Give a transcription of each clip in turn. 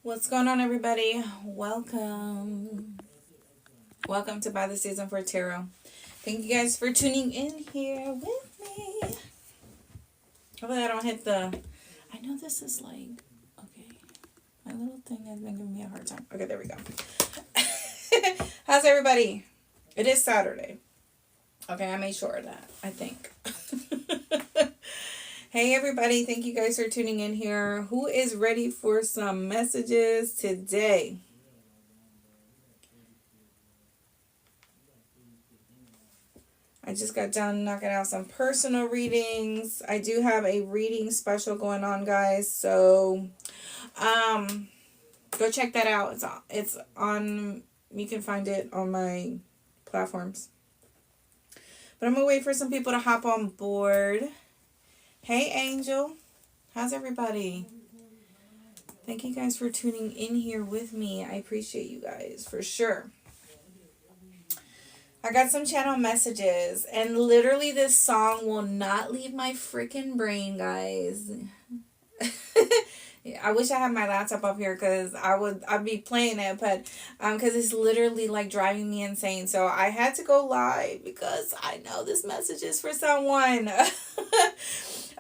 What's going on, everybody? Welcome. Welcome to By the Season for Tarot. Thank you guys for tuning in here with me. Hopefully I don't hit the... I know this is like... Okay. My little thing has been giving me a hard time. Okay, there we go. How's everybody? It is Saturday. Okay, I made sure of that, I think. Hey everybody, thank you guys for tuning in here. Who is ready for some messages today? I just got done knocking out some personal readings. I do have a reading special going on, guys. So, go check that out. It's on. You can find it on my platforms. But I'm gonna wait for some people to hop on board. Hey, Angel. How's everybody? Thank you guys for tuning in here with me. I appreciate you guys for sure. I got some channel messages, and literally this song will not leave my freaking brain, guys. Yeah, I wish I had my laptop up here because I'd be playing it, but because it's literally like driving me insane. So I had to go live because I know this message is for someone.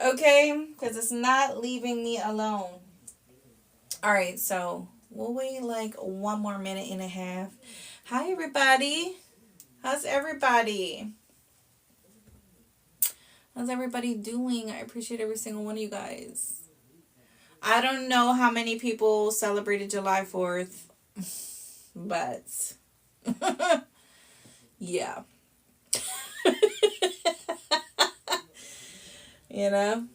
Okay, because it's not leaving me alone. All right, so we'll wait like 1 more minute and a half. Hi, everybody. How's everybody? How's everybody doing? I appreciate every single one of you guys. I don't know how many people celebrated July 4th, but yeah. You know,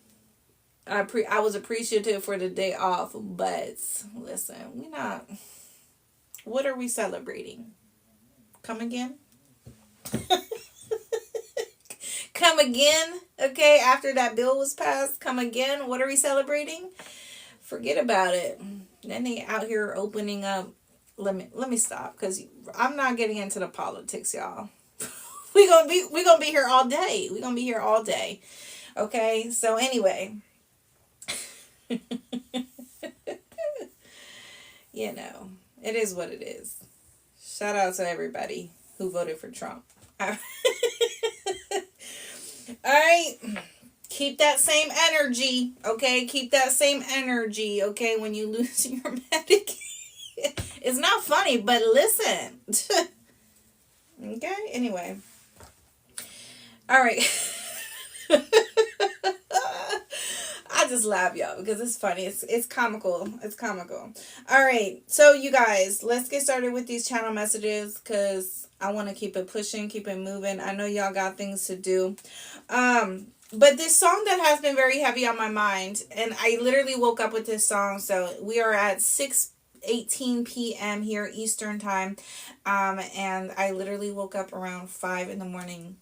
I was appreciative for the day off, but listen, we not. What are we celebrating? Come again? Come again? Okay, after that bill was passed, come again. What are we celebrating? Forget about it. Then they out here opening up. Let me stop because I'm not getting into the politics, y'all. We gonna be here all day. We gonna be here all day. Okay. So anyway, you know, it is what it is. Shout out to everybody who voted for Trump. All right. Keep that same energy, okay? Keep that same energy, okay? When you lose your medication. It's not funny, but listen. Okay? Anyway. All right. I just laugh, y'all, because it's funny. It's comical. It's comical. All right. So, you guys, let's get started with these channel messages because I want to keep it pushing, keep it moving. I know y'all got things to do. But this song that has been very heavy on my mind, and I literally woke up with this song. So we are at 6:18 p.m. here Eastern time, and I literally woke up around 5 in the morning.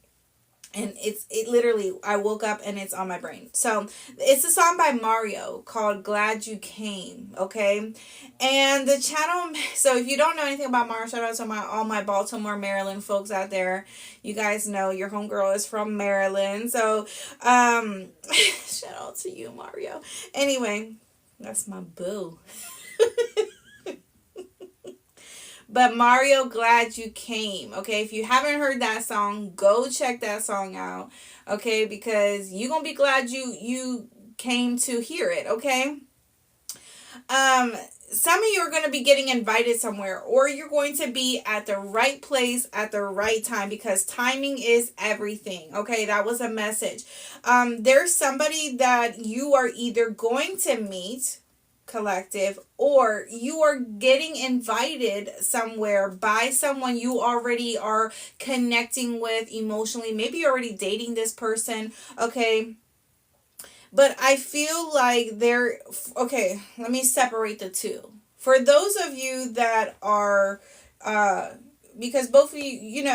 And it literally, I woke up and it's on my brain. So it's a song by Mario called Glad You Came, okay? And the channel, so if you don't know anything about Mario, shout out to all my Baltimore, Maryland folks out there. You guys know your homegirl is from Maryland. So shout out to you, Mario. Anyway, that's my boo. But Mario, Glad You Came. Okay, if you haven't heard that song, go check that song out. Okay, because you're gonna be glad you came to hear it. Okay. Some of you are going to be getting invited somewhere, or you're going to be at the right place at the right time, because timing is everything. Okay, that was a message. There's somebody that you are either going to meet, collective, or you are getting invited somewhere by someone you already are connecting with emotionally. Maybe you're already dating this person. Okay, but I feel like okay, let me separate the two. For those of you that are, because both of you,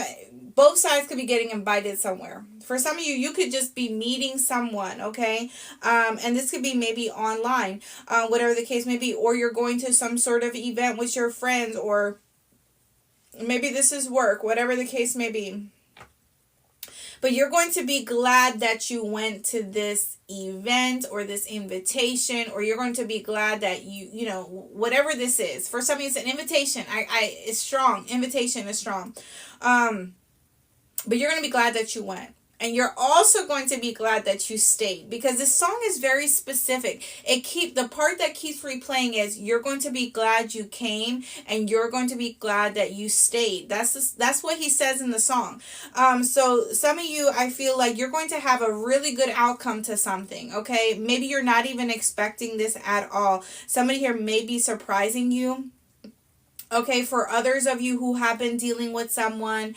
both sides could be getting invited somewhere. For some of you, you could just be meeting someone, okay? And this could be maybe online, whatever the case may be, or you're going to some sort of event with your friends, or maybe this is work, whatever the case may be. But you're going to be glad that you went to this event or this invitation, or you're going to be glad that you know, whatever this is. For some of you, it's an invitation. It's strong. Invitation is strong. But you're going to be glad that you went. And you're also going to be glad that you stayed, because this song is very specific. The part that keeps replaying is you're going to be glad you came, and you're going to be glad that you stayed. That's what he says in the song. So some of you, I feel like you're going to have a really good outcome to something. Okay, maybe you're not even expecting this at all. Somebody here may be surprising you. Okay, for others of you who have been dealing with someone,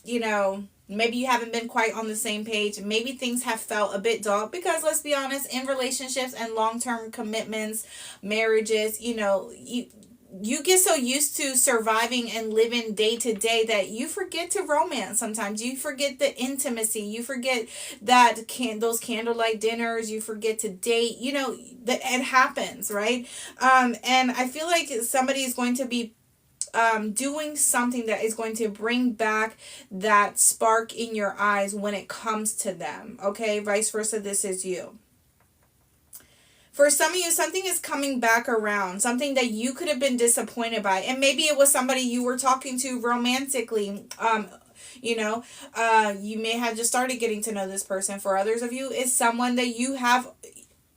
you know, maybe you haven't been quite on the same page. Maybe things have felt a bit dull, because let's be honest, in relationships and long-term commitments, marriages, you know, you get so used to surviving and living day to day that you forget to romance sometimes. You forget the intimacy. You forget that those candlelight dinners. You forget to date. You know, that it happens, right? And I feel like somebody is going to be doing something that is going to bring back that spark in your eyes when it comes to them. Okay, vice versa, this is you. For some of you, something is coming back around, something that you could have been disappointed by. And maybe it was somebody you were talking to romantically. You know, you may have just started getting to know this person. For others of you, it's someone that you have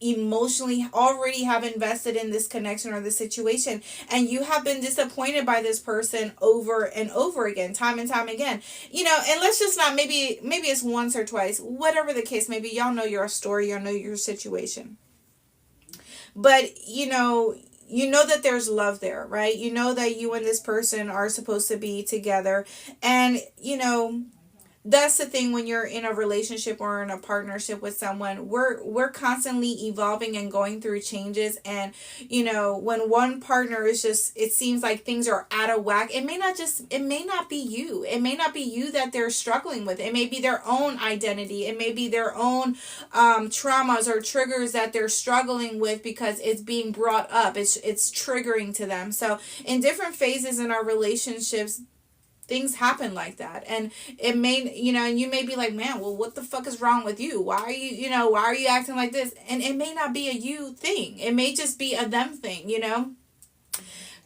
emotionally already have invested in this connection or this situation, and you have been disappointed by this person over and over again, time and time again. You know, and let's just not, maybe it's once or twice, whatever the case may be. Y'all know your story, y'all know your situation. But you know that there's love there, right? You know that you and this person are supposed to be together. And you know, that's the thing, when you're in a relationship or in a partnership with someone, we're constantly evolving and going through changes. And you know, when one partner is just, it seems like things are out of whack, it may not be you, that they're struggling with. It may be their own identity, it may be their own traumas or triggers that they're struggling with, because it's being brought up, it's triggering to them. So in different phases in our relationships, things happen like that. And it may, you know, and you may be like, man, well, what the fuck is wrong with you? Why are you acting like this? And it may not be a you thing. It may just be a them thing, you know?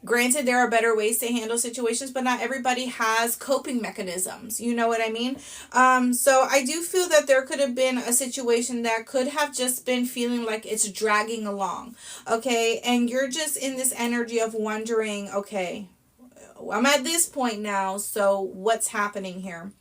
Granted, there are better ways to handle situations, but not everybody has coping mechanisms. You know what I mean? So I do feel that there could have been a situation that could have just been feeling like it's dragging along. Okay? And you're just in this energy of wondering, okay, I'm at this point now, so what's happening here?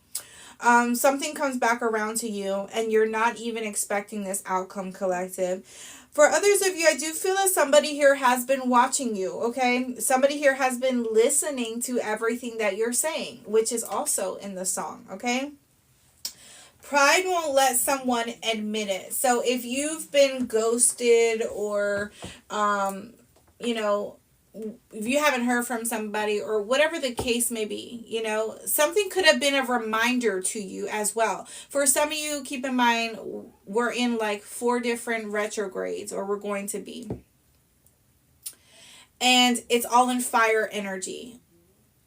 Something comes back around to you, and you're not even expecting this outcome, collective. For others of you, I do feel that somebody here has been watching you, okay? Somebody here has been listening to everything that you're saying, which is also in the song, okay? Pride won't let someone admit it. So if you've been ghosted, or, you know, if you haven't heard from somebody, or whatever the case may be, you know, something could have been a reminder to you as well. For some of you, keep in mind, we're in like 4 different retrogrades, or we're going to be. And it's all in fire energy.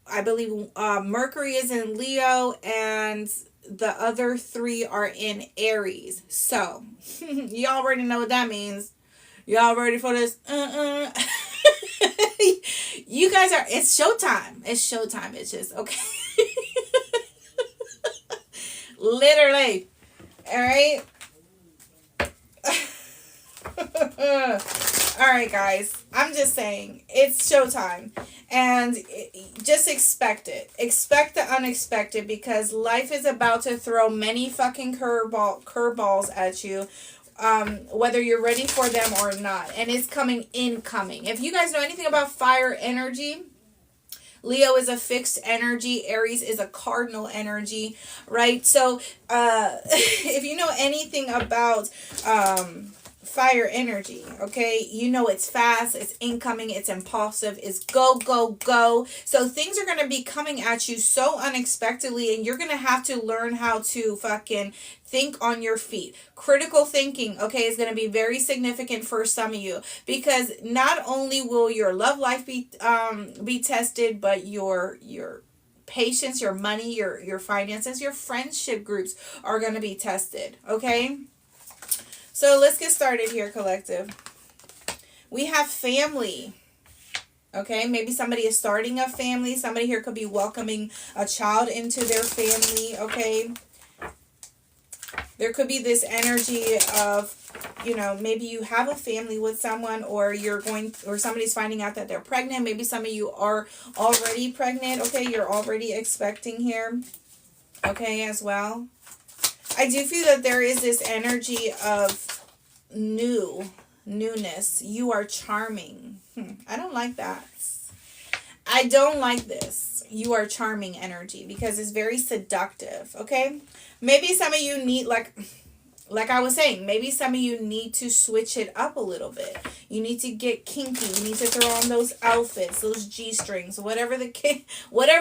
I believe Mercury is in Leo, and the other 3 are in Aries. So, you already know what that means. Y'all ready for this? You guys are, it's showtime. It's showtime, bitches. Okay. Literally. Alright. Alright, guys. I'm just saying, it's showtime. And just expect it. Expect the unexpected, because life is about to throw many fucking curveballs at you. Whether you're ready for them or not. And it's coming incoming. If you guys know anything about fire energy, Leo is a fixed energy. Aries is a cardinal energy, right? So, if you know anything about fire energy, okay, you know it's fast, it's incoming, it's impulsive, it's go, go, go. So things are going to be coming at you so unexpectedly, and you're going to have to learn how to fucking think on your feet. Critical thinking, okay, is going to be very significant for some of you, because not only will your love life be tested, but your patience, your money, your finances, your friendship groups are going to be tested, okay? So let's get started here, collective. We have family. Okay, maybe somebody is starting a family. Somebody here could be welcoming a child into their family, okay? There could be this energy of, maybe you have a family with someone, or or somebody's finding out that they're pregnant. Maybe some of you are already pregnant, okay? You're already expecting here, okay, as well. I do feel that there is this energy of newness. You are charming. I don't like that. I don't like this. You are charming energy, because it's very seductive, okay? Maybe some of you need, like I was saying, maybe some of you need to switch it up a little bit. You need to get kinky. You need to throw on those outfits, those G-strings, whatever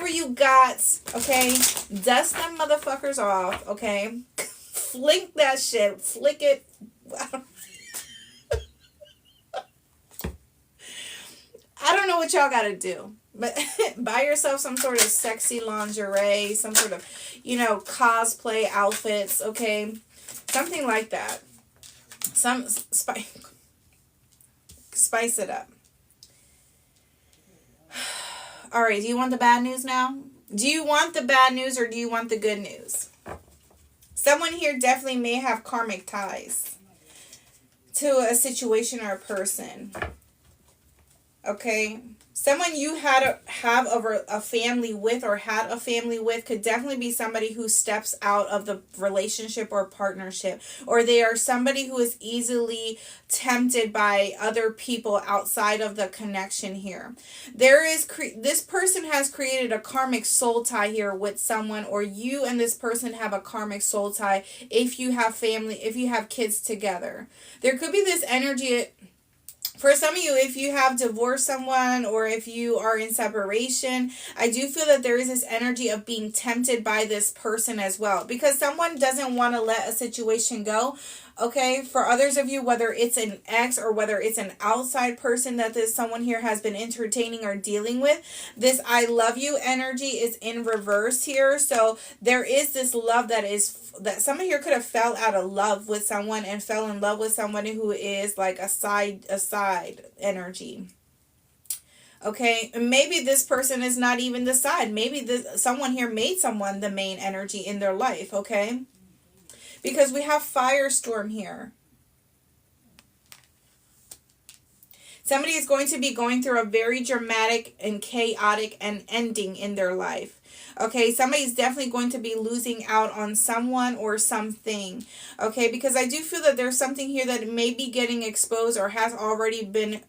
you got, okay? Dust them motherfuckers off, okay? Flick that shit. Flick it. I don't know what y'all gotta do, but buy yourself some sort of sexy lingerie, some sort of, cosplay outfits, okay? Something like that. Spice it up. All right, do you want the bad news now? Do you want the bad news, or do you want the good news? Someone here definitely may have karmic ties to a situation or a person. Okay, someone you have a family with, or had a family with, could definitely be somebody who steps out of the relationship or partnership, or they are somebody who is easily tempted by other people outside of the connection here. This person has created a karmic soul tie here with someone, or you and this person have a karmic soul tie if you have family, if you have kids together. There could be this energy. For some of you, if you have divorced someone, or if you are in separation, I do feel that there is this energy of being tempted by this person as well, because someone doesn't want to let a situation go. Okay, for others of you, whether it's an ex or whether it's an outside person that someone here has been entertaining or dealing with, this I love you energy is in reverse here. So there is this love that someone here could have fell out of love with someone and fell in love with somebody who is like a side energy. Okay, maybe this person is not even the side. Maybe someone here made someone the main energy in their life, okay? Because we have firestorm here. Somebody is going to be going through a very dramatic and chaotic ending in their life. Okay, somebody's definitely going to be losing out on someone or something. Okay, because I do feel that there's something here that may be getting exposed, or has already been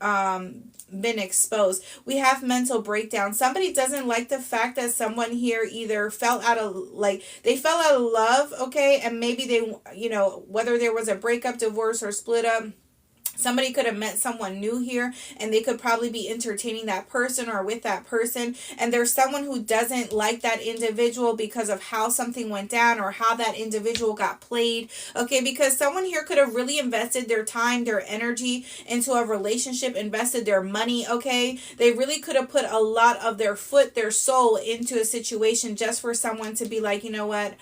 exposed. We have mental breakdown. Somebody doesn't like the fact that someone here either fell out of love, okay, and maybe they, whether there was a breakup, divorce, or split up. Somebody could have met someone new here, and they could probably be entertaining that person or with that person. And there's someone who doesn't like that individual because of how something went down, or how that individual got played. Okay, because someone here could have really invested their time, their energy into a relationship, invested their money. Okay, they really could have put a lot of their soul into a situation just for someone to be like, you know what,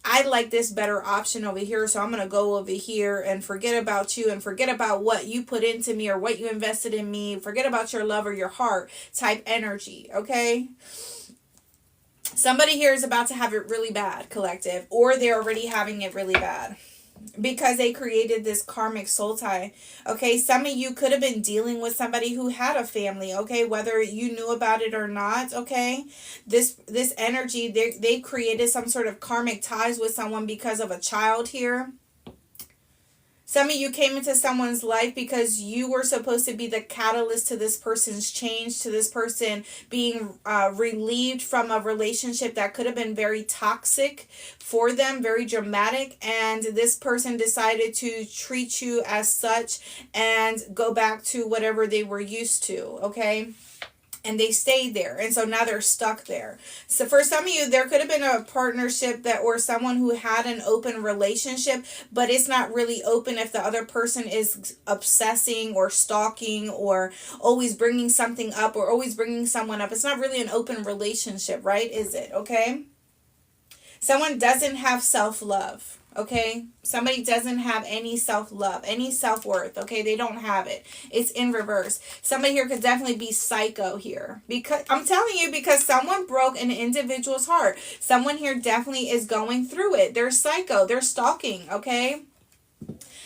I like this better option over here, so I'm going to go over here and forget about you and forget about what you put into me or what you invested in me. Forget about your love or your heart type energy, okay? Somebody here is about to have it really bad, collective, or they're already having it really bad because they created this karmic soul tie. Okay, some of you could have been dealing with somebody who had a family, okay, whether you knew about it or not. Okay, this energy, they created some sort of karmic ties with someone because of a child here. Some of you came into someone's life because you were supposed to be the catalyst to this person's change, to this person being relieved from a relationship that could have been very toxic for them, very dramatic, and this person decided to treat you as such and go back to whatever they were used to, okay? and they stayed there, and so now they're stuck there. So for some of you, there could have been a partnership that, or someone who had an open relationship, but it's not really open if the other person is obsessing or stalking or always bringing something up or always bringing someone up. It's not really an open relationship, right? Is it? Okay. Someone doesn't have self-love. Okay, somebody doesn't have any self-love, any self-worth. Okay, they don't have it. It's in reverse. Somebody here could definitely be psycho here, because I'm telling you, because someone broke an individual's heart. Someone here definitely is going through it. They're psycho. They're stalking. Okay,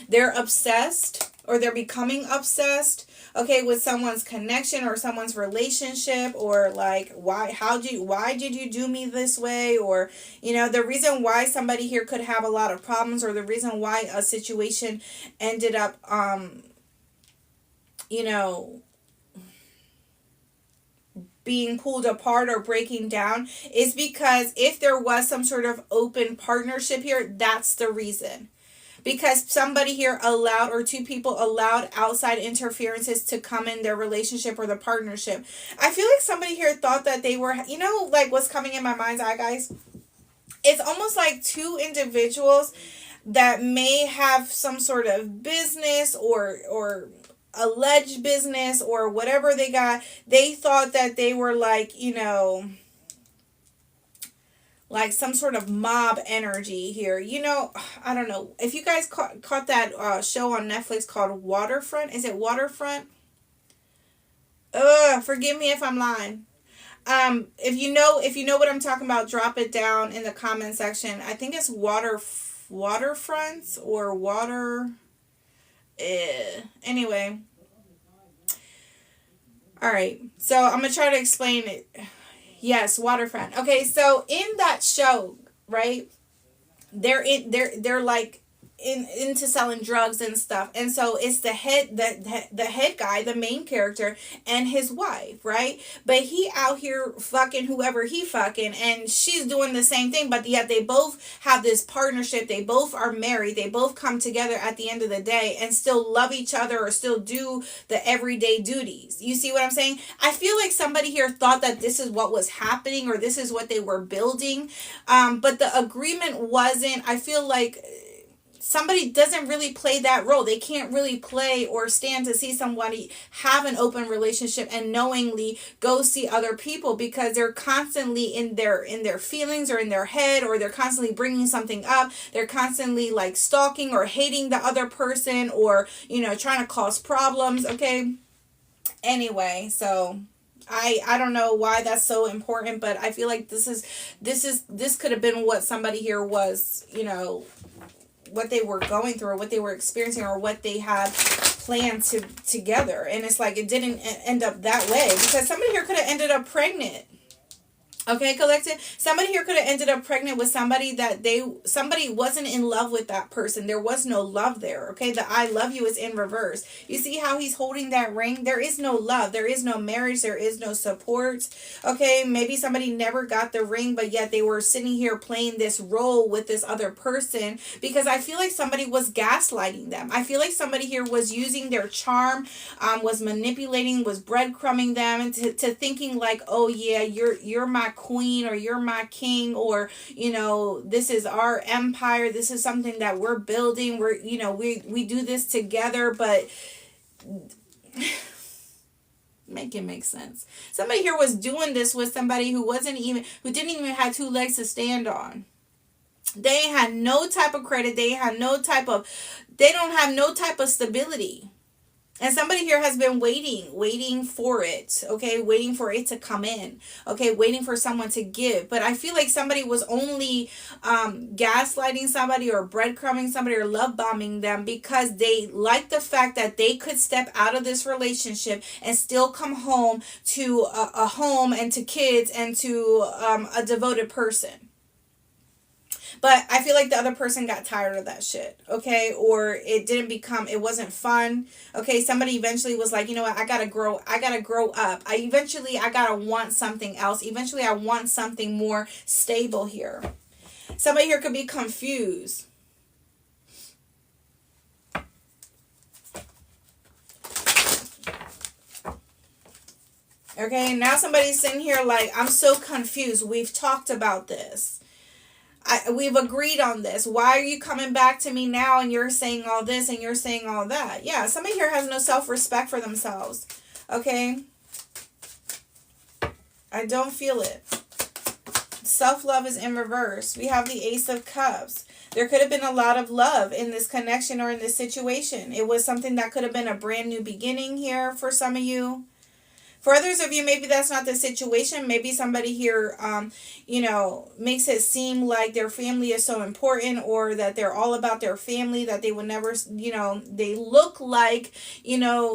they're obsessed, or they're becoming obsessed, okay, with someone's connection or someone's relationship, or like, why did you do me this way? Or, you know, the reason why somebody here could have a lot of problems, or the reason why a situation ended up you know, being pulled apart or breaking down, is because if there was some sort of open partnership here, that's the reason. Because somebody here allowed, or two people allowed, outside interferences to come in their relationship or the partnership. I feel like somebody here thought that they were, you know, like what's coming in my mind's eye, guys? It's almost like two individuals that may have some sort of business or alleged business or whatever they got. They thought that they were like, you know, like some sort of mob energy here. You know, I don't know. If you guys caught that show on Netflix called Waterfront. Is it Waterfront? Forgive me if I'm lying. If you know what I'm talking about, drop it down in the comment section. I think it's Waterfronts or Water. Anyway. All right. So I'm gonna try to explain it. Yes, Waterfront. Okay, so in that show, right? They're like into selling drugs and stuff, and so it's the head guy, the main character, and his wife, right? But he out here fucking whoever he fucking, and she's doing the same thing, but yet they both have this partnership. They both are married. They both come together at the end of the day and still love each other, or still do the everyday duties. You see what I'm saying? I feel like somebody here thought that this is what was happening, or this is what they were building, but the agreement wasn't. I feel like somebody doesn't really play that role. They can't really play or stand to see somebody have an open relationship and knowingly go see other people, because they're constantly in their feelings or in their head, or they're constantly bringing something up. They're constantly like stalking or hating the other person, or, you know, trying to cause problems. Okay. Anyway, so I don't know why that's so important, but I feel like this could have been what somebody here was, you know, what they were going through, or what they were experiencing, or what they had planned together. And it's like it didn't end up that way, because somebody here could have ended up pregnant. Okay, collective. Somebody here could have ended up pregnant with somebody that somebody wasn't in love with that person. There was no love there. Okay, the I love you is in reverse. You see how he's holding that ring? There is no love. There is no marriage. There is no support. Okay, maybe somebody never got the ring, but yet they were sitting here playing this role with this other person, because I feel like somebody was gaslighting them. I feel like somebody here was using their charm, was manipulating, was breadcrumbing them to thinking like, oh yeah, you're my queen, or you're my king, or, you know, this is our empire, this is something that we're building, we're, you know, we do this together. But make it make sense. Somebody here was doing this with somebody who didn't even have two legs to stand on. They had no type of credit. They don't have no type of stability. And somebody here has been waiting for it, okay? Waiting for it to come in, okay? Waiting for someone to give. But I feel like somebody was only gaslighting somebody, or breadcrumbing somebody, or love bombing them, because they liked the fact that they could step out of this relationship and still come home to a home and to kids and to a devoted person. But I feel like the other person got tired of that shit, okay? Or it wasn't fun, okay? Somebody eventually was like, you know what, I gotta grow up. I gotta want something else. Eventually I want something more stable here. Somebody here could be confused. Okay, now somebody's sitting here like, I'm so confused. We've talked about this. We've agreed on this. Why are you coming back to me now and you're saying all this and you're saying all that? Yeah, somebody here has no self-respect for themselves. Okay? I don't feel it. Self-love is in reverse. We have the Ace of Cups. There could have been a lot of love in this connection or in this situation. It was something that could have been a brand new beginning here for some of you. For others of you, maybe that's not the situation. Maybe somebody here, makes it seem like their family is so important, or that they're all about their family, that they would never, they look like,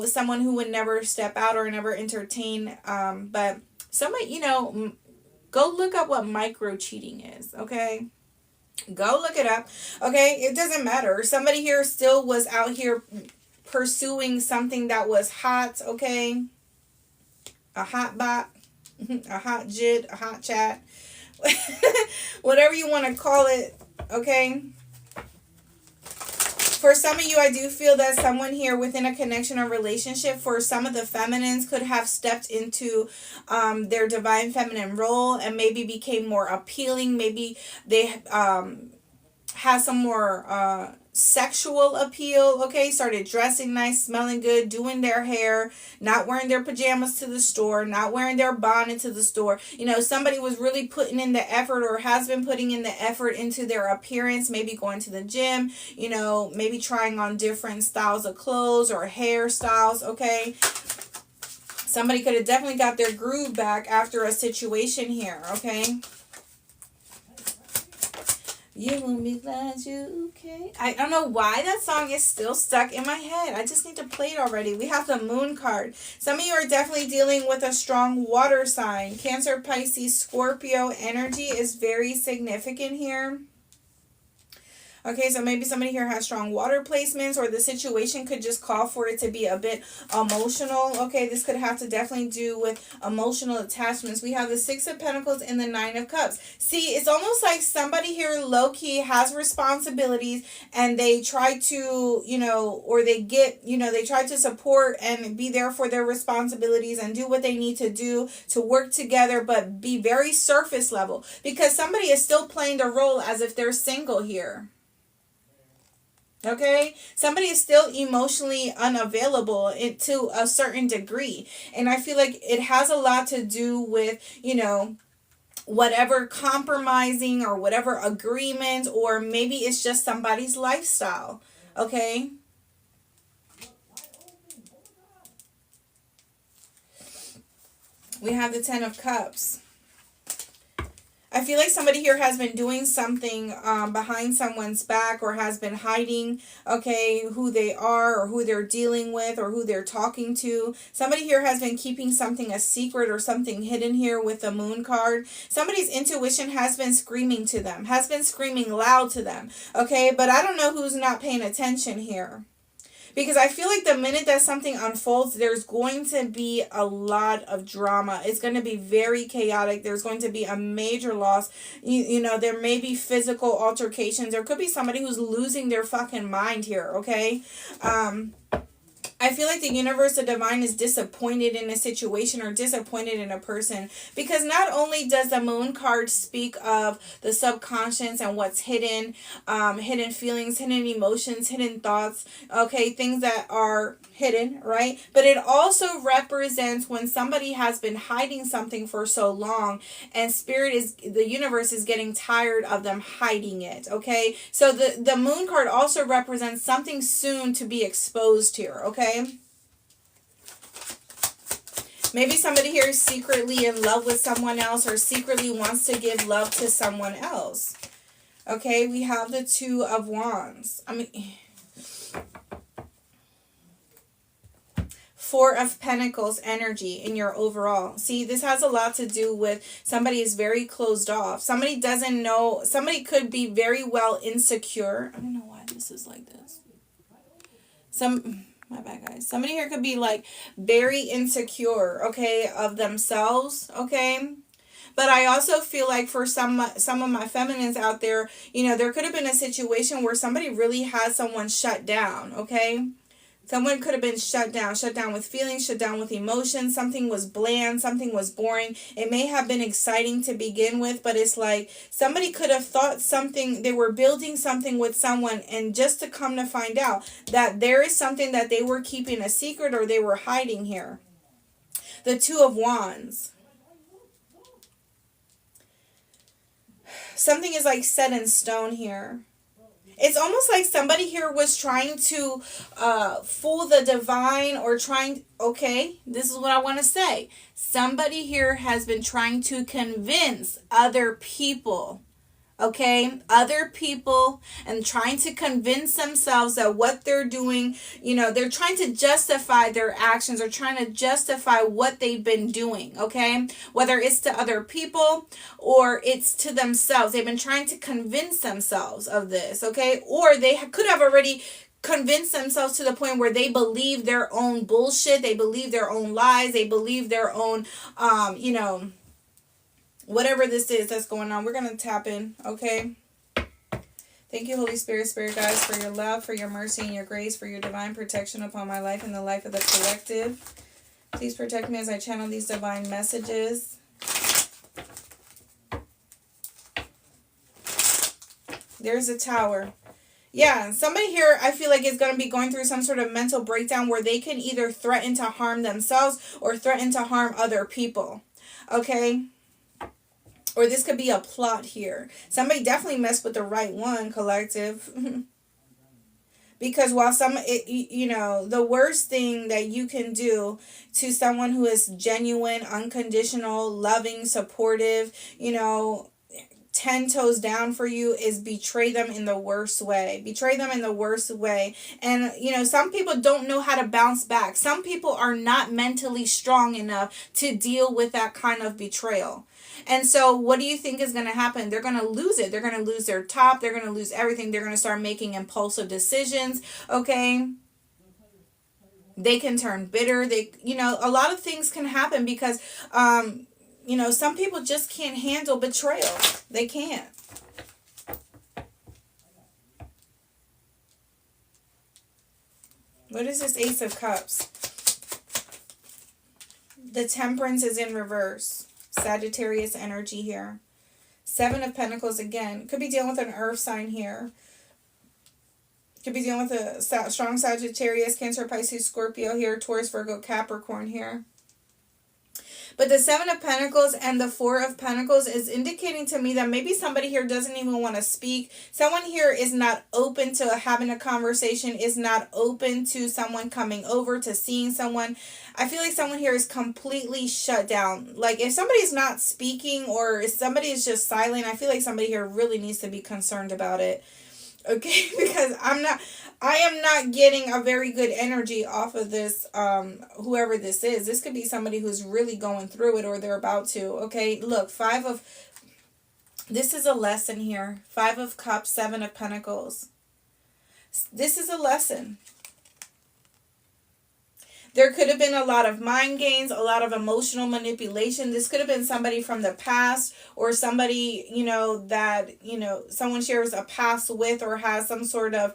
someone who would never step out or never entertain. But somebody, go look up what micro cheating is, okay? Go look it up, okay? It doesn't matter. Somebody here still was out here pursuing something that was hot, okay? A hot bot, a hot jit, a hot chat, whatever you want to call it, okay? For some of you, I do feel that someone here within a connection or relationship, for some of the feminines, could have stepped into their divine feminine role and maybe became more appealing. Maybe they had some more sexual appeal, okay? Started dressing nice, smelling good, doing their hair, not wearing their pajamas to the store, not wearing their bonnet to the store. Somebody was really putting in the effort, or has been putting in the effort into their appearance, maybe going to the gym, maybe trying on different styles of clothes or hairstyles, okay? Somebody could have definitely got their groove back after a situation here, okay? You will be glad you came. I don't know why that song is still stuck in my head. I just need to play it already. We have the Moon card. Some of you are definitely dealing with a strong water sign. Cancer, Pisces, Scorpio energy is very significant here. Okay, so maybe somebody here has strong water placements, or the situation could just call for it to be a bit emotional. Okay, this could have to definitely do with emotional attachments. We have the Six of Pentacles and the Nine of Cups. See, it's almost like somebody here low-key has responsibilities, and they try to, or they get, they try to support and be there for their responsibilities and do what they need to do to work together, but be very surface level, because somebody is still playing the role as if they're single here. Okay, somebody is still emotionally unavailable to a certain degree, and I feel like it has a lot to do with whatever compromising or whatever agreement, or maybe it's just somebody's lifestyle. Okay, we have the Ten of Cups. I feel like somebody here has been doing something behind someone's back, or has been hiding, okay, who they are, or who they're dealing with, or who they're talking to. Somebody here has been keeping something a secret, or something hidden here with the Moon card. Somebody's intuition has been screaming to them, has been screaming loud to them, okay? But I don't know who's not paying attention here. Because I feel like the minute that something unfolds, there's going to be a lot of drama. It's going to be very chaotic. There's going to be a major loss. There may be physical altercations. There could be somebody who's losing their fucking mind here, okay? I feel like the universe, the divine, is disappointed in a situation or disappointed in a person, because not only does the Moon card speak of the subconscious and what's hidden, hidden feelings, hidden emotions, hidden thoughts, okay, things that are hidden, right? But it also represents when somebody has been hiding something for so long, and the universe is getting tired of them hiding it, okay? So the Moon card also represents something soon to be exposed here, okay? Maybe somebody here is secretly in love with someone else, or secretly wants to give love to someone else. Okay, we have the Two of Wands. Four of Pentacles energy in your overall. See, this has a lot to do with somebody is very closed off. Somebody doesn't know. Somebody could be very well insecure. I don't know why this is like this. My bad, guys. Somebody here could be like very insecure, okay, of themselves, okay? But I also feel like for some of my feminines out there, there could have been a situation where somebody really had someone shut down, okay? Someone could have been shut down with feelings, shut down with emotions. Something was bland, something was boring. It may have been exciting to begin with, but it's like somebody could have thought something, they were building something with someone, and just to come to find out that there is something that they were keeping a secret or they were hiding here. The Two of Wands. Something is like set in stone here. It's almost like somebody here was trying to fool the divine, or trying, okay, this is what I want to say. Somebody here has been trying to convince other people, okay, other people, and trying to convince themselves that what they're doing, they're trying to justify their actions, or trying to justify what they've been doing, okay, whether it's to other people or it's to themselves. They've been trying to convince themselves of this, okay, or they could have already convinced themselves to the point where they believe their own bullshit, they believe their own lies, they believe their own whatever this is that's going on. We're going to tap in, okay? Thank you, Holy Spirit, Spirit guides, for your love, for your mercy and your grace, for your divine protection upon my life and the life of the collective. Please protect me as I channel these divine messages. There's a Tower. Yeah, somebody here, I feel like, is going to be going through some sort of mental breakdown where they can either threaten to harm themselves or threaten to harm other people, okay? Or this could be a plot here. Somebody definitely messed with the right one, collective. Because while the worst thing that you can do to someone who is genuine, unconditional, loving, supportive, 10 toes down for you, is betray them in the worst way. Betray them in the worst way. And, some people don't know how to bounce back. Some people are not mentally strong enough to deal with that kind of betrayal. And so what do you think is going to happen? They're going to lose it. They're going to lose their top. They're going to lose everything. They're going to start making impulsive decisions. Okay. They can turn bitter. A lot of things can happen because, some people just can't handle betrayal. They can't. What is this Ace of Cups? The Temperance is in reverse. Sagittarius energy here. Seven of Pentacles again. Could be dealing with an earth sign here. Could be dealing with a strong Sagittarius, Cancer, Pisces, Scorpio here. Taurus, Virgo, Capricorn here. But the Seven of Pentacles and the Four of Pentacles is indicating to me that maybe somebody here doesn't even want to speak. Someone here is not open to having a conversation, is not open to someone coming over, to seeing someone. I feel like someone here is completely shut down. Like if somebody's not speaking or if somebody is just silent, I feel like somebody here really needs to be concerned about it. Okay, because I am not getting a very good energy off of this, whoever this is. This could be somebody who's really going through it or they're about to. Okay, look, this is a lesson here. 5 of Cups, 7 of Pentacles. This is a lesson. There could have been a lot of mind games, a lot of emotional manipulation. This could have been somebody from the past or somebody, that, someone shares a past with or has some sort of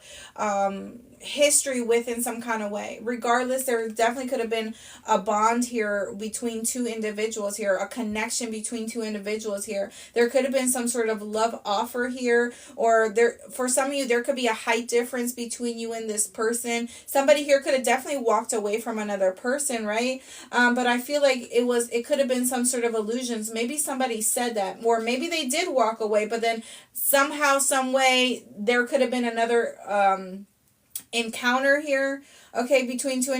history with in some kind of way. Regardless, there definitely could have been a bond here between two individuals here, a connection between two individuals here. There could have been some sort of love offer here, or for some of you, there could be a height difference between you and this person. Somebody here could have definitely walked away from another person, right? But I feel like it could have been some sort of illusions. Maybe somebody said that, or maybe they did walk away, but then somehow, some way, there could have been another encounter here, okay, between two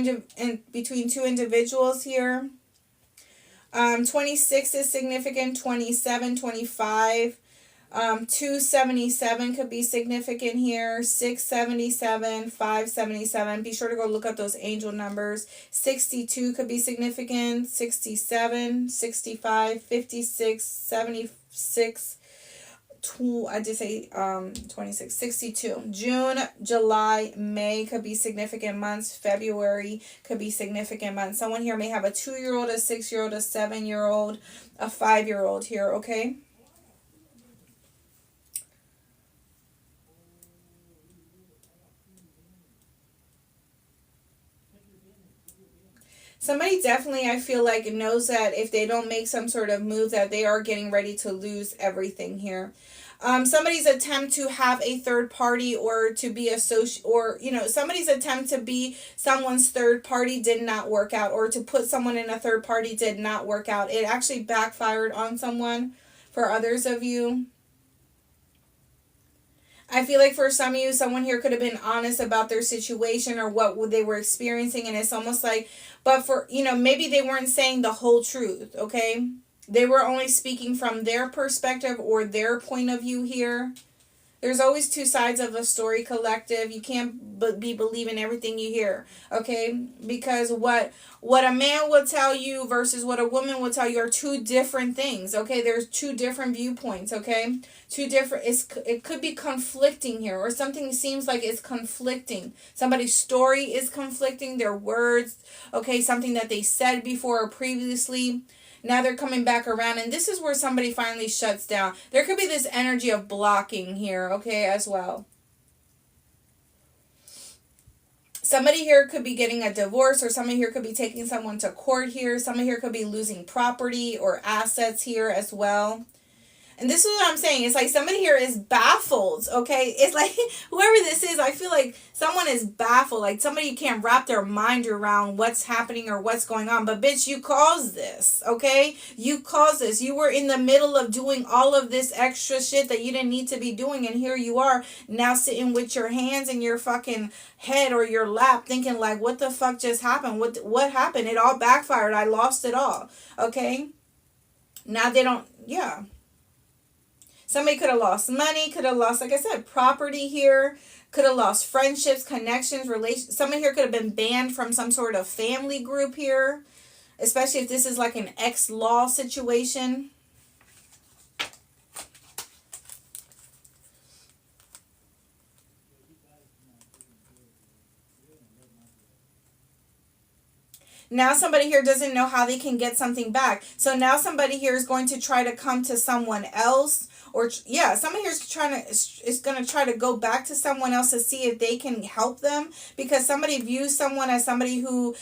individuals here. 26 is significant. 27, 25, 277 could be significant here. 677, 577. Be sure to go look up those angel numbers. 62 could be significant. 67, 65, 56, 76. I did say 26, 62. June, July, May could be significant months. February could be significant months. Someone here may have a 2-year-old, a 6-year-old, a 7-year-old, a 5-year-old here, okay? Somebody definitely, I feel like, knows that if they don't make some sort of move, that they are getting ready to lose everything here. Somebody's attempt to have a third party or to be or somebody's attempt to be someone's third party did not work out, or to put someone in a third party did not work out. It actually backfired on someone. For others of you, I feel like for some of you, someone here could have been honest about their situation or what they were experiencing, and it's almost like, but for, maybe they weren't saying the whole truth, okay? They were only speaking from their perspective or their point of view here. There's always two sides of a story, collective. You can't be believing everything you hear, okay? Because what a man will tell you versus what a woman will tell you are two different things, okay? There's two different viewpoints, okay? It could be conflicting here, or something seems like it's conflicting. Somebody's story is conflicting, their words, okay? Something that they said before or previously. Now they're coming back around, and this is where somebody finally shuts down. There could be this energy of blocking here, okay, as well. Somebody here could be getting a divorce, or somebody here could be taking someone to court here. Somebody here could be losing property or assets here as well. And this is what I'm saying. It's like somebody here is baffled, okay? It's like whoever this is, I feel like someone is baffled. Like somebody can't wrap their mind around what's happening or what's going on. But bitch, you caused this, okay? You caused this. You were in the middle of doing all of this extra shit that you didn't need to be doing. And here you are now sitting with your hands in your fucking head or your lap thinking like, what the fuck just happened? What happened? It all backfired. I lost it all, okay? Now they don't, yeah. Somebody could have lost money, could have lost, like I said, property here, could have lost friendships, connections, relations. Somebody here could have been banned from some sort of family group here, especially if this is like an ex-law situation. Now somebody here doesn't know how they can get something back. So now somebody here is going to try to come to someone else, or yeah, somebody here is going to try to go back to someone else to see if they can help them, because somebody views someone as somebody who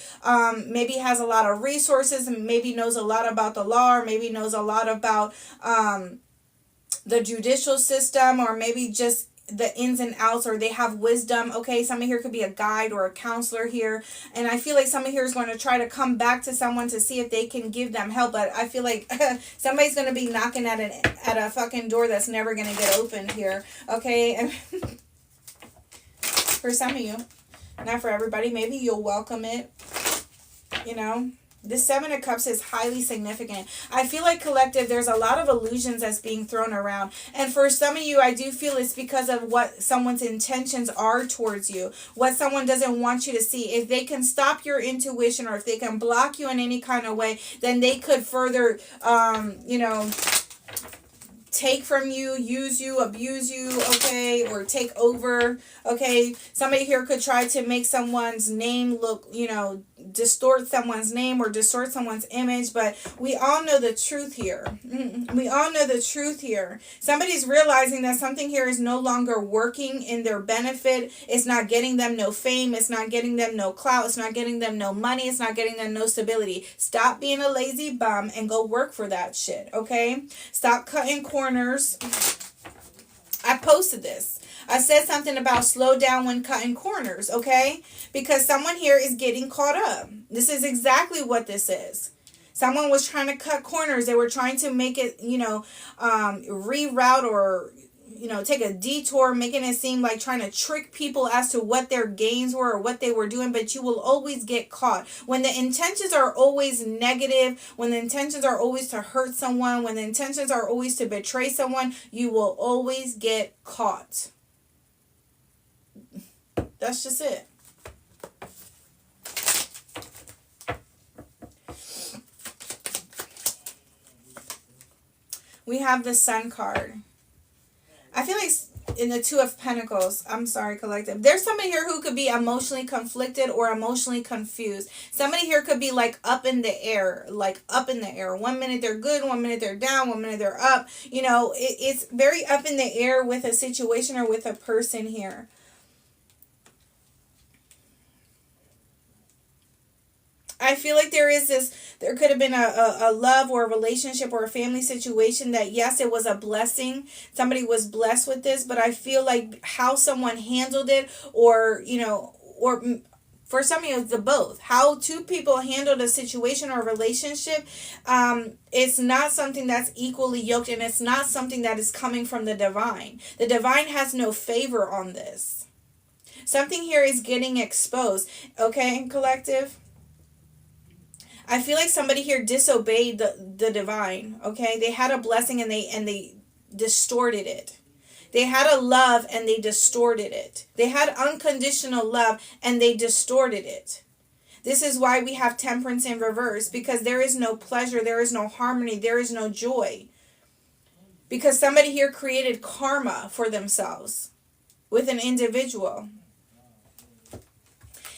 maybe has a lot of resources and maybe knows a lot about the law, or maybe knows a lot about the judicial system, or maybe just the ins and outs, or they have wisdom, okay? Somebody here could be a guide or a counselor here, and I feel like somebody here is going to try to come back to someone to see if they can give them help, but I feel like somebody's going to be knocking at a fucking door that's never going to get opened here, okay? For some of you, not for everybody. Maybe you'll welcome it, The Seven of Cups is highly significant. I feel like, collective, there's a lot of illusions that's being thrown around. And for some of you, I do feel it's because of what someone's intentions are towards you. What someone doesn't want you to see. If they can stop your intuition, or if they can block you in any kind of way, then they could further, take from you, use you, abuse you, okay, or take over, okay? Somebody here could try to make someone's name look, distort someone's name or distort someone's image, but we all know the truth here. We all know the truth here. Somebody's realizing that something here is no longer working in their benefit. It's not getting them no fame. It's not getting them no clout. It's not getting them no money. It's not getting them no stability. Stop being a lazy bum and go work for that shit, okay? Stop cutting corners. I posted this. I said something about slow down when cutting corners, okay? Because someone here is getting caught up. This is exactly what this is. Someone was trying to cut corners. They were trying to make it, reroute or, take a detour, making it seem like trying to trick people as to what their gains were or what they were doing, but you will always get caught. When the intentions are always negative, when the intentions are always to hurt someone, when the intentions are always to betray someone, you will always get caught. That's just it. We have the Sun card. I feel like in the Two of Pentacles, I'm sorry, collective, there's somebody here who could be emotionally conflicted or emotionally confused. Somebody here could be like up in the air, 1 minute they're good, 1 minute they're down, 1 minute they're up. It's very up in the air with a situation or with a person here. I feel like there could have been a love or a relationship or a family situation that, yes, it was a blessing. Somebody was blessed with this, but I feel like how someone handled it, or, or for some of you, it's the both. How two people handled a situation or a relationship, it's not something that's equally yoked, and it's not something that is coming from the divine. The divine has no favor on this. Something here is getting exposed. Okay, collective? I feel like somebody here disobeyed the divine. Okay, they had a blessing and they distorted it. They had a love and they distorted it. They had unconditional love and they distorted it. This is why we have temperance in reverse, because there is no pleasure, there is no harmony, there is no joy. Because somebody here created karma for themselves with an individual.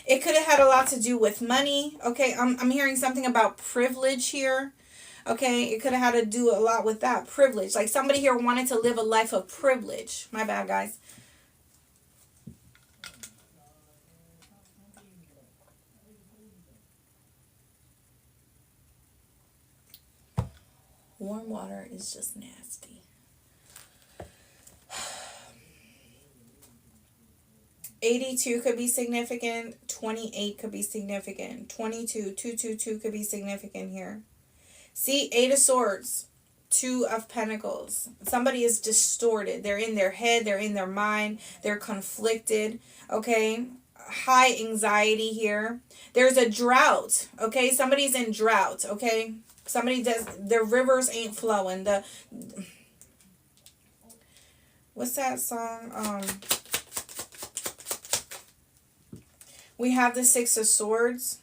It could have had a lot to do with money. Okay, I'm hearing something about privilege here. Okay, it could have had to do a lot with that. Privilege. Like somebody here wanted to live a life of privilege. My bad, guys. Warm water is just nasty. 82 could be significant. 28 could be significant. 22, 222 could be significant here. See, 8 of Swords, 2 of Pentacles. Somebody is distorted. They're in their head. They're in their mind. They're conflicted. Okay? High anxiety here. There's a drought. Okay? Somebody's in drought. Okay? Somebody does, the rivers ain't flowing. What's that song? We have the 6 of Swords.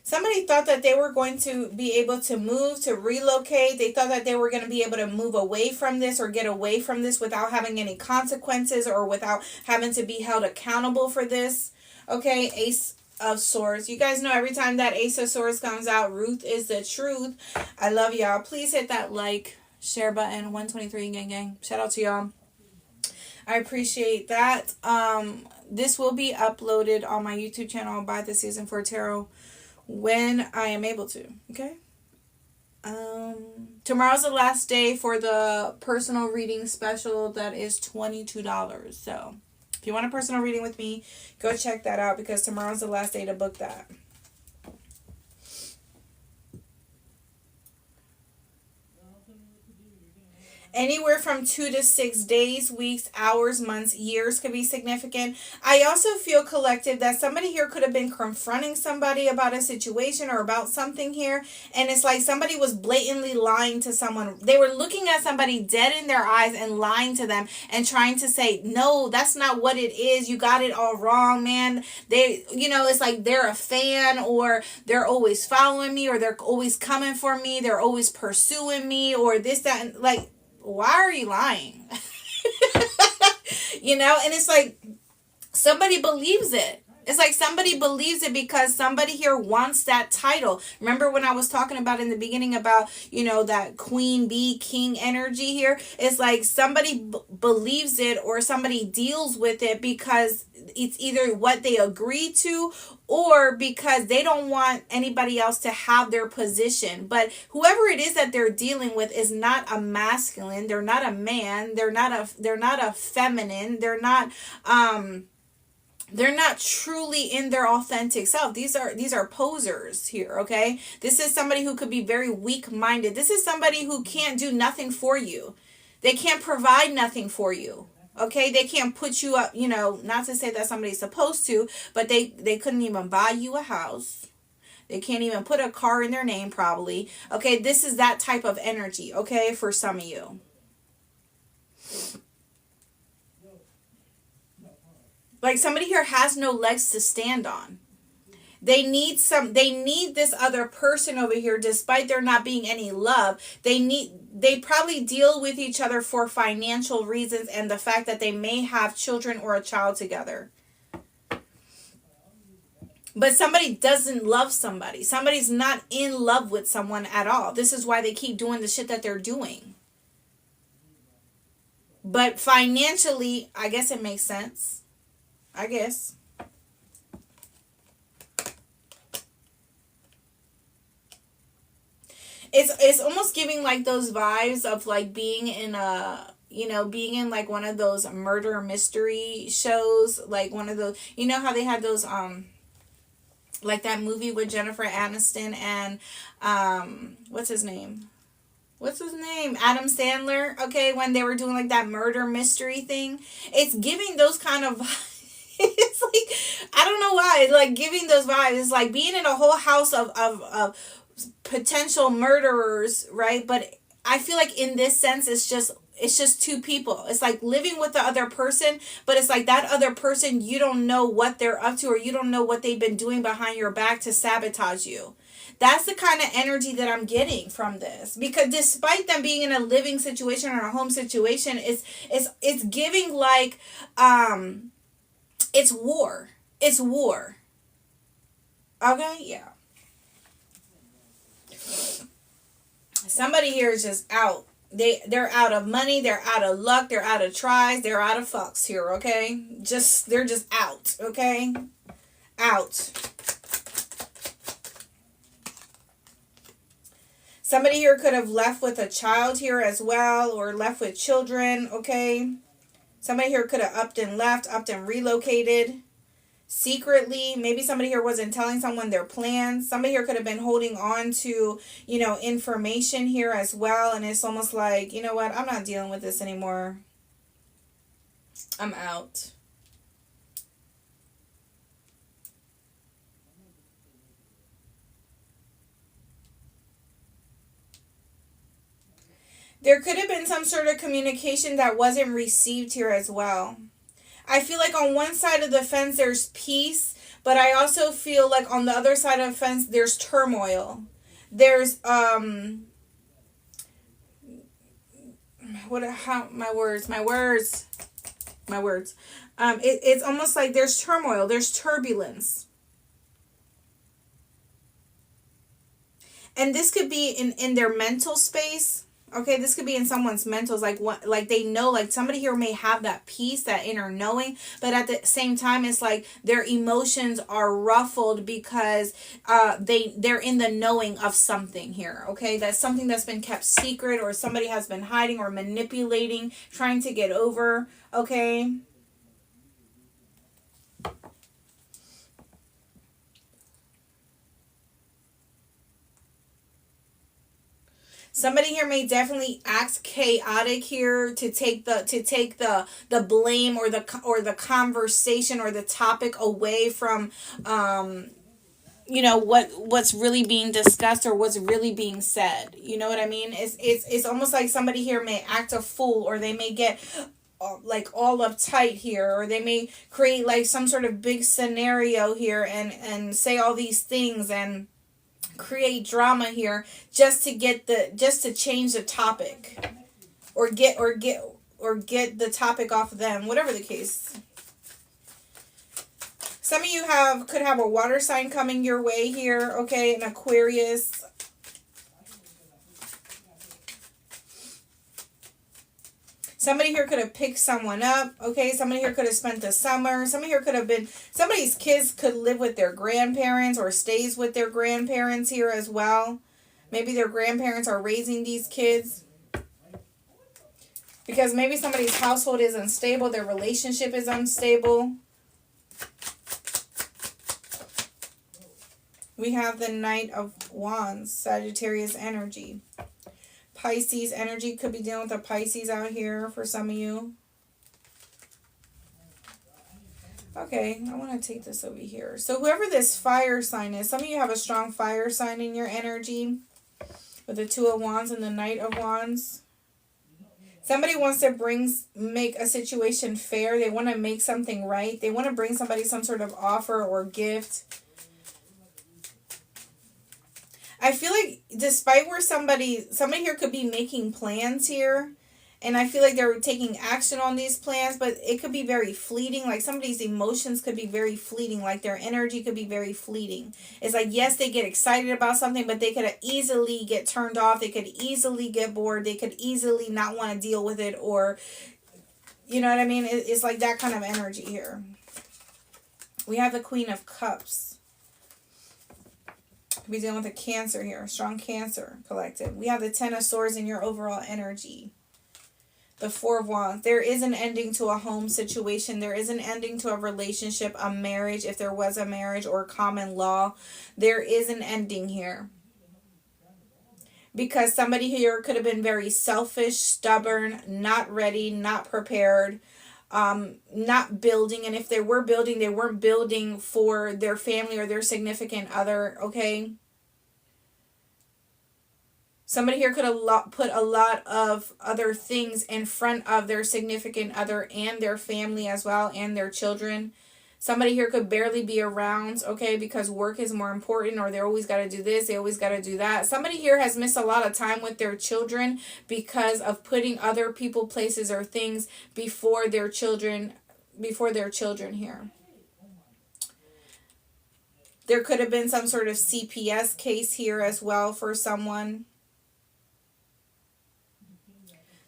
Somebody thought that they were going to be able to move, to relocate. They thought that they were going to be able to move away from this or get away from this without having any consequences or without having to be held accountable for this. Okay, Ace of Swords. You guys know every time that Ace of Swords comes out, Ruth is the truth. I love y'all. Please hit that like, share button. 123 gang. Shout out to y'all. I appreciate that. This will be uploaded on my YouTube channel by the Season 4 Tarot when I am able to. Okay? Tomorrow's the last day for the personal reading special. That is $22. So if you want a personal reading with me, go check that out, because tomorrow's the last day to book that. Anywhere from 2 to 6 days, weeks, hours, months, years could be significant. I also feel, collective, that somebody here could have been confronting somebody about a situation or about something here. And it's like somebody was blatantly lying to someone. They were looking at somebody dead in their eyes and lying to them and trying to say, no, that's not what it is. You got it all wrong, man. They, it's like they're a fan, or they're always following me, or they're always coming for me. They're always pursuing me, or this, that, and like, why are you lying? And it's like somebody believes it. It's like somebody believes it because somebody here wants that title. Remember when I was talking about in the beginning about, that queen bee king energy here? It's like somebody believes it, or somebody deals with it because it's either what they agree to, or because they don't want anybody else to have their position. But whoever it is that they're dealing with is not a masculine. They're not a man. They're not a feminine. They're not truly in their authentic self. These are posers here, okay? This is somebody who could be very weak-minded. This is somebody who can't do nothing for you. They can't provide nothing for you. Okay, they can't put you up, not to say that somebody's supposed to, but they couldn't even buy you a house. They can't even put a car in their name, probably. Okay, this is that type of energy, okay, for some of you. Like somebody here has no legs to stand on. They need this other person over here, despite there not being any love. They probably deal with each other for financial reasons and the fact that they may have children or a child together. But somebody doesn't love somebody. Somebody's not in love with someone at all. This is why they keep doing the shit that they're doing. But financially, I guess it makes sense. I guess. It's almost giving like those vibes of like being in a, you know, being in like one of those murder mystery shows, like one of those, you know how they had those like that movie with Jennifer Aniston and what's his name? What's his name? Adam Sandler. Okay, when they were doing like that murder mystery thing, it's giving those kind of it's like, I don't know why, it's like giving those vibes. It's like being in a whole house of potential murderers, right? But I feel like in this sense it's just two people. It's like living with the other person, but it's like that other person, you don't know what they're up to, or you don't know what they've been doing behind your back to sabotage you. That's the kind of energy that I'm getting from this, because despite them being in a living situation or a home situation, it's giving like it's war. It's war. Okay, yeah. Somebody here is just out. They're out of money, they're out of luck, they're out of tries, they're out of fucks here, okay? Just they're just out, okay? Out. Somebody here could have left with a child here as well, or left with children, okay? Somebody here could have upped and left, upped and relocated secretly. Maybe somebody here wasn't telling someone their plans. Somebody here could have been holding on to, you know, information here as well. And it's almost like, you know what, I'm not dealing with this anymore. I'm out. There could have been some sort of communication that wasn't received here as well. I feel like on one side of the fence there's peace, but I also feel like on the other side of the fence there's turmoil. There's what, how, my words. It's almost like there's turmoil, there's turbulence. And this could be in their mental space. Okay, this could be in someone's mentals, like what, like they know, like somebody here may have that peace, that inner knowing, but at the same time, it's like their emotions are ruffled because they're in the knowing of something here. Okay, that's something that's been kept secret, or somebody has been hiding or manipulating, trying to get over. Okay. Somebody here may definitely act chaotic here to take the blame, or the conversation or the topic away from you know what's really being discussed or what's really being said. You know what I mean? It's almost like somebody here may act a fool, or they may get like all uptight here, or they may create like some sort of big scenario here and say all these things and create drama here just to just to change the topic, or get the topic off of them, whatever the case. Some of you could have a water sign coming your way here, okay, an Aquarius. Somebody here could have picked someone up, okay? Somebody here could have spent the summer. Somebody here could have been, somebody's kids could live with their grandparents or stays with their grandparents here as well. Maybe their grandparents are raising these kids. Because maybe somebody's household is unstable, their relationship is unstable. We have the Knight of Wands, Sagittarius energy. Pisces energy, could be dealing with a Pisces out here for some of you. Okay, I want to take this over here. So whoever this fire sign is, some of you have a strong fire sign in your energy with the Two of Wands and the Knight of Wands. Somebody wants to make a situation fair. They want to make something right. They want to bring somebody some sort of offer or gift. I feel like despite where somebody here could be making plans here, and I feel like they're taking action on these plans, but it could be very fleeting. Like somebody's emotions could be very fleeting. Like their energy could be very fleeting. It's like, yes, they get excited about something, but they could easily get turned off. They could easily get bored. They could easily not want to deal with it, or, you know what I mean? It's like that kind of energy here. We have the Queen of Cups. Could be dealing with a Cancer here. Strong Cancer collective. We have the Ten of Swords in your overall energy. The Four of Wands. There is an ending to a home situation. There is an ending to a relationship, a marriage, if there was a marriage, or common law. There is an ending here. Because somebody here could have been very selfish, stubborn, not ready, not prepared, not building. And if they were building, they weren't building for their family or their significant other, okay? Somebody here could have put a lot of other things in front of their significant other and their family as well, and their children. Somebody here could barely be around, okay, because work is more important, or they always got to do this, they always got to do that. Somebody here has missed a lot of time with their children because of putting other people, places, or things before their children here. There could have been some sort of CPS case here as well for someone.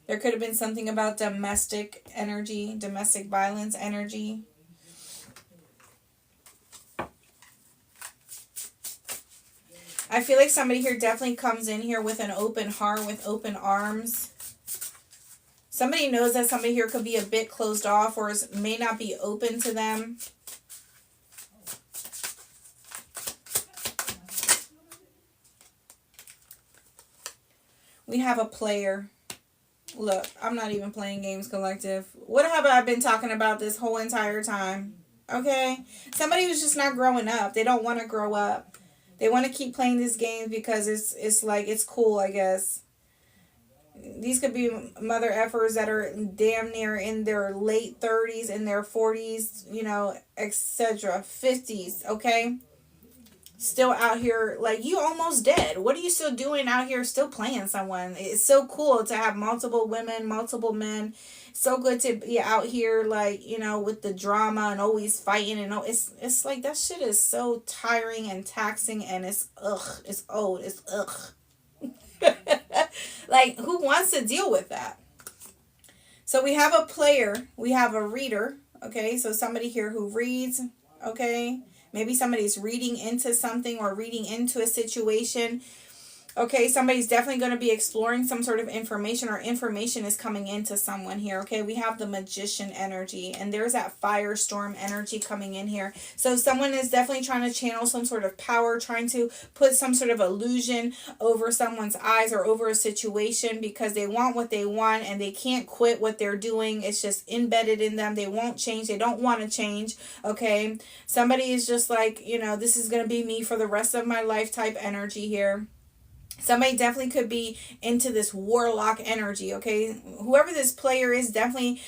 There could have been something about domestic energy, domestic violence energy. I feel like somebody here definitely comes in here with an open heart, with open arms. Somebody knows that somebody here could be a bit closed off or may not be open to them. We have a player. Look, I'm not even playing games, collective. What have I been talking about this whole entire time? Okay? Somebody who's just not growing up. They don't want to grow up. They want to keep playing these games because it's like, it's cool, I guess. These could be mother effers that are damn near in their late 30s, in their 40s, you know, etc. 50s, okay? Still out here, like, you almost dead. What are you still doing out here still playing someone? It's so cool to have multiple women, multiple men. So good to be out here, like, you know, with the drama and always fighting. And it's like, that shit is so tiring and taxing, and it's old. It's like, who wants to deal with that? So we have a player. We have a reader. Okay, so somebody here who reads. Okay, maybe somebody's reading into something or reading into a situation. Okay, somebody's definitely going to be exploring some sort of information, or information is coming into someone here. Okay, we have the Magician energy, and there's that firestorm energy coming in here. So someone is definitely trying to channel some sort of power, trying to put some sort of illusion over someone's eyes or over a situation because they want what they want and they can't quit what they're doing. It's just embedded in them. They won't change. They don't want to change. Okay, somebody is just like, you know, this is going to be me for the rest of my life type energy here. Somebody definitely could be into this warlock energy, okay? Whoever this player is definitely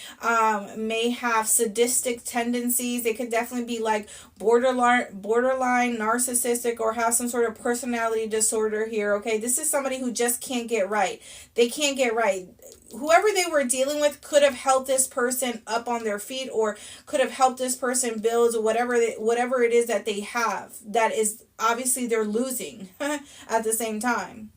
may have sadistic tendencies. They could definitely be like borderline narcissistic, or have some sort of personality disorder here, okay? This is somebody who just can't get right. They can't get right. Whoever they were dealing with could have helped this person up on their feet, or could have helped this person build whatever it is that they have. That is obviously they're losing at the same time.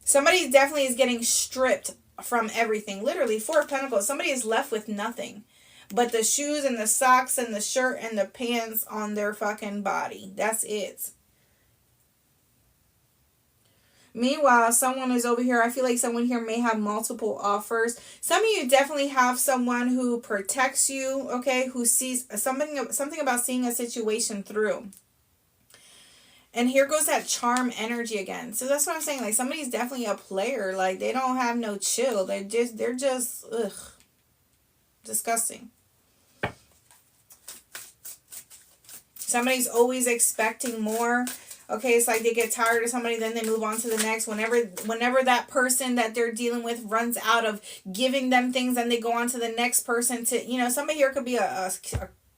Somebody definitely is getting stripped from everything. Literally, Four of Pentacles. Somebody is left with nothing but the shoes and the socks and the shirt and the pants on their fucking body. That's it. Meanwhile, someone is over here. I feel like someone here may have multiple offers. Some of you definitely have someone who protects you, okay, who sees something about seeing a situation through. And here goes that charm energy again. So that's what I'm saying. Like, somebody's definitely a player. Like, they don't have no chill. They're just ugh, disgusting. Somebody's always expecting more. Okay, it's like they get tired of somebody, then they move on to the next. Whenever that person that they're dealing with runs out of giving them things, then they go on to the next person to, you know, somebody here could be a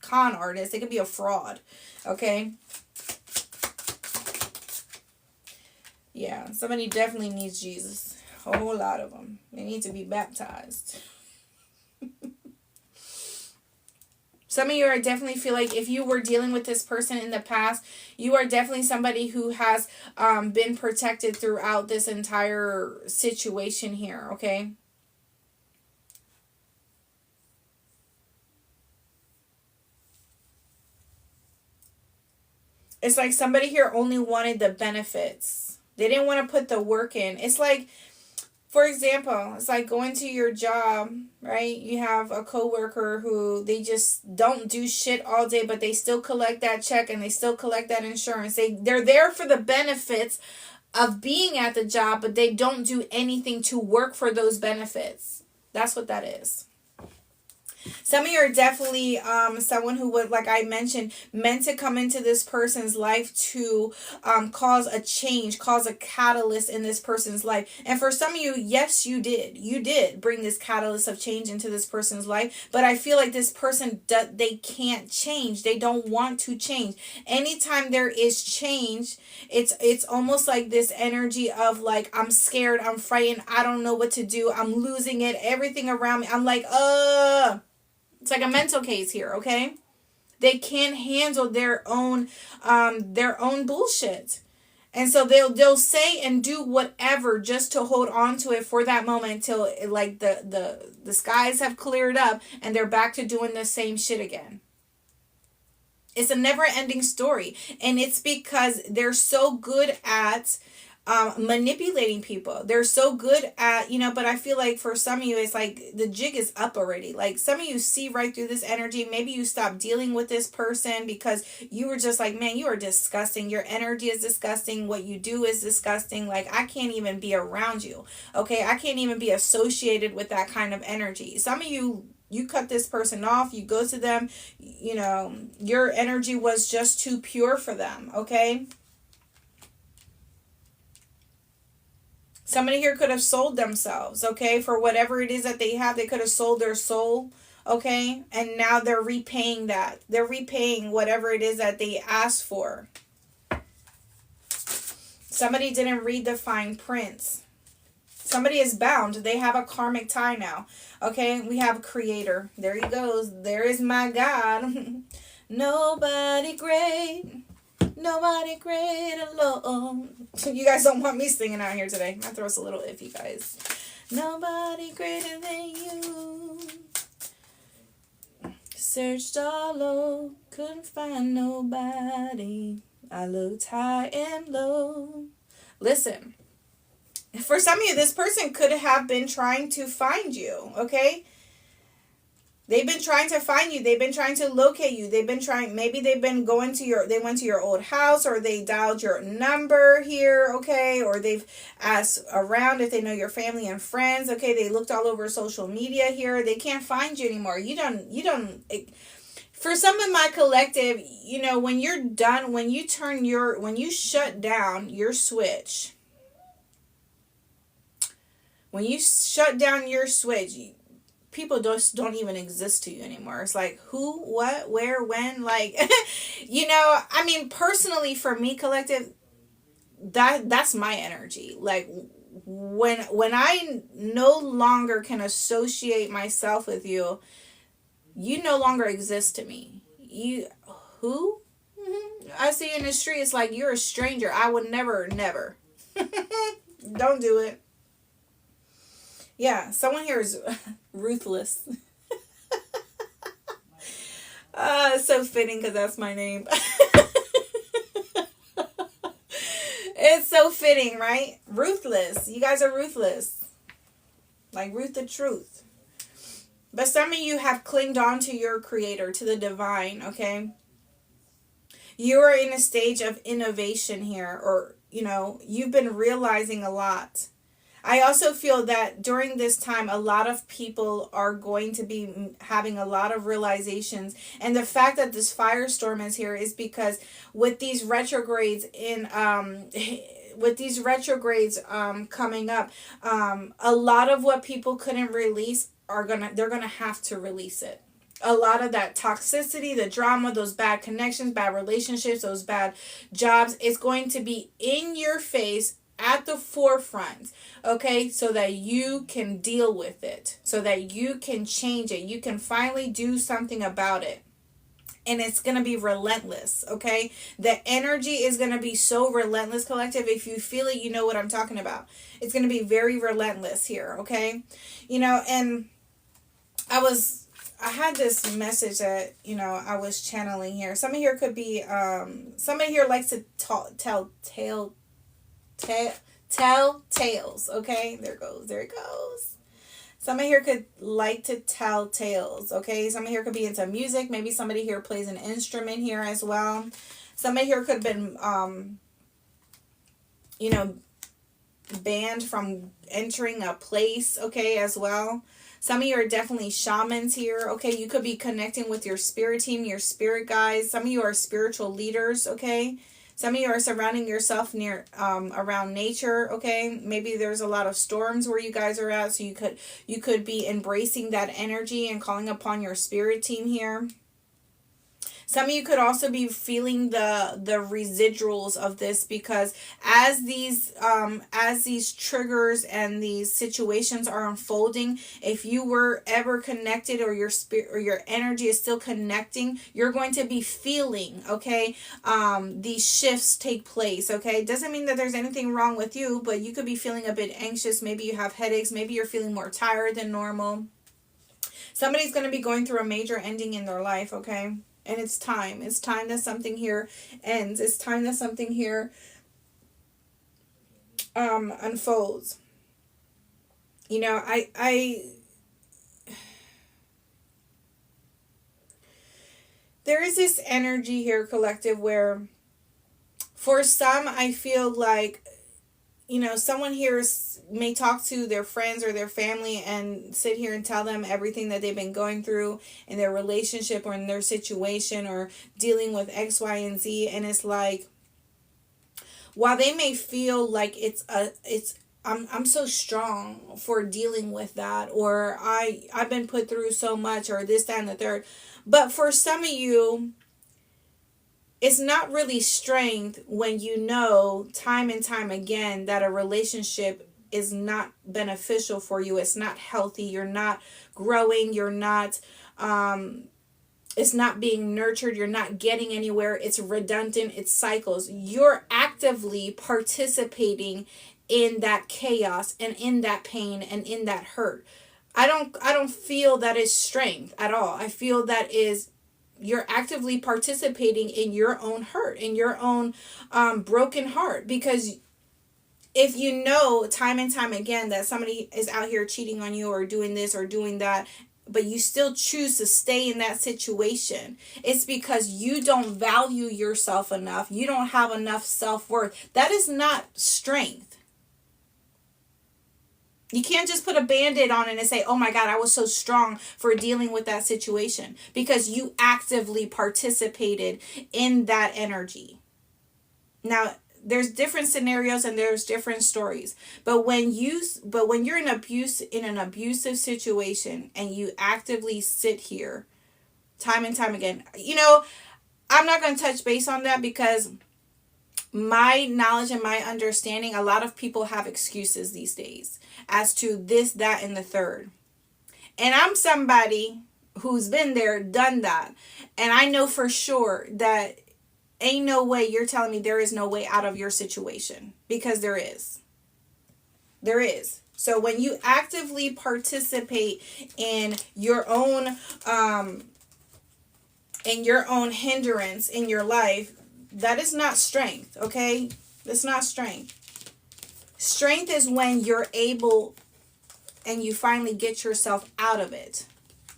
con artist. They could be a fraud. Okay. Yeah, somebody definitely needs Jesus. A whole lot of them. They need to be baptized. Some of you are definitely feel like if you were dealing with this person in the past, you are definitely somebody who has been protected throughout this entire situation here, okay? It's like somebody here only wanted the benefits. They didn't want to put the work in. It's like, for example, it's like going to your job, right? You have a coworker who they just don't do shit all day, but they still collect that check and they still collect that insurance. They're there for the benefits of being at the job, but they don't do anything to work for those benefits. That's what that is. Some of you are definitely someone who would, like I mentioned, meant to come into this person's life to cause a change, cause a catalyst in this person's life. And for some of you, yes, you did. You did bring this catalyst of change into this person's life. But I feel like this person, they can't change. They don't want to change. Anytime there is change, it's almost like this energy of like, I'm scared, I'm frightened, I don't know what to do, I'm losing it, everything around me. I'm like, it's like a mental case here, okay? They can't handle their own bullshit. And so they'll say and do whatever just to hold on to it for that moment until like the skies have cleared up and they're back to doing the same shit again. It's a never-ending story. And it's because they're so good at manipulating people. They're so good at, but I feel like for some of you, it's like the jig is up already. Like some of you see right through this energy. Maybe you stop dealing with this person because you were just like, man, you are disgusting. Your energy is disgusting. What you do is disgusting. Like I can't even be around you. Okay. I can't even be associated with that kind of energy. Some of you cut this person off, you go to them, your energy was just too pure for them. Okay. Somebody here could have sold themselves, okay? For whatever it is that they have, they could have sold their soul, okay? And now they're repaying that. They're repaying whatever it is that they asked for. Somebody didn't read the fine prints. Somebody is bound. They have a karmic tie now, okay? We have a creator. There he goes. There is my God. Nobody great. Nobody great alone. You guys don't want me singing out here today. My throat's a little iffy, guys. Nobody greater than you. Searched all over, couldn't find nobody. I looked high and low. Listen, for some of you, this person could have been trying to find you, okay? They've been trying to find you. They've been trying to locate you. Maybe they went to your old house, or they dialed your number here, okay? Or they've asked around if they know your family and friends, okay? They looked all over social media here. They can't find you anymore. For some of my collective, when you're done, when you shut down your switch, people just don't even exist to you anymore. It's like who, what, where, when, like, personally for me, collective, that's my energy. Like when I no longer can associate myself with you, you no longer exist to me. Who? I see you in the street, it's like you're a stranger. I would never. Don't do it. Yeah, someone here is ruthless. It's so fitting because that's my name. It's so fitting, right? Ruthless. You guys are ruthless. Like Ruth the Truth. But some of you have clinged on to your creator, to the divine, okay? You are in a stage of innovation here, or, you've been realizing a lot. I also feel that during this time, a lot of people are going to be having a lot of realizations. And the fact that this firestorm is here is because with these retrogrades coming up, a lot of what people couldn't release they're gonna have to release it. A lot of that toxicity, the drama, those bad connections, bad relationships, those bad jobs, is going to be in your face at the forefront, okay, so that you can deal with it, so that you can change it, you can finally do something about it. And it's going to be relentless, okay? The energy is going to be so relentless, collective. If you feel it, you know what I'm talking about. It's going to be very relentless here, okay? And I was I had this message that, you know, I was channeling here. Somebody here could be, somebody here likes to tell tales. Okay, there it goes. There it goes. Somebody here could like to tell tales. Okay, somebody here could be into music. Maybe somebody here plays an instrument here as well. Somebody here could have been, you know, banned from entering a place. Okay, as well. Some of you are definitely shamans here. Okay, you could be connecting with your spirit team, your spirit guides. Some of you are spiritual leaders. Okay, some of you are surrounding yourself near around nature. Okay, maybe there's a lot of storms where you guys are at, so you could be embracing that energy and calling upon your spirit team here. Some of you could also be feeling the residuals of this, because as these triggers and these situations are unfolding, if you were ever connected, or your spirit or your energy is still connecting, you're going to be feeling, okay, these shifts take place. Okay, doesn't mean that there's anything wrong with you, but you could be feeling a bit anxious. Maybe you have headaches. Maybe you're feeling more tired than normal. Somebody's going to be going through a major ending in their life. Okay, and it's time. It's time that something here ends. It's time that something here unfolds. You know, there is this energy here, collective, where for some, I feel like, you know, someone here may talk to their friends or their family and sit here and tell them everything that they've been going through in their relationship or in their situation or dealing with X, Y, and Z. And it's like, while they may feel like I'm so strong for dealing with that, or I've been put through so much, or this, that, and the third. But for some of you, it's not really strength when you know time and time again that a relationship is not beneficial for you. It's not healthy. You're not growing. You're not, it's not being nurtured. You're not getting anywhere. It's redundant. It's cycles. You're actively participating in that chaos and in that pain and in that hurt. I don't feel that is strength at all. I feel that is, you're actively participating in your own hurt, in your own broken heart. Because if you know time and time again that somebody is out here cheating on you or doing this or doing that, but you still choose to stay in that situation, it's because you don't value yourself enough. You don't have enough self-worth. That is not strength. You can't just put a band-aid on it and say, oh my God, I was so strong for dealing with that situation, because you actively participated in that energy. Now, there's different scenarios and there's different stories. But when you're in an abusive situation and you actively sit here time and time again, you know, I'm not going to touch base on that, because my knowledge and my understanding, a lot of people have excuses these days as to this, that, and the third. And I'm somebody who's been there, done that. And I know for sure that ain't no way you're telling me there is no way out of your situation, because there is. There is. So when you actively participate in your own hindrance in your life, that is not strength, okay? That's not strength. Strength is when you're able and you finally get yourself out of it.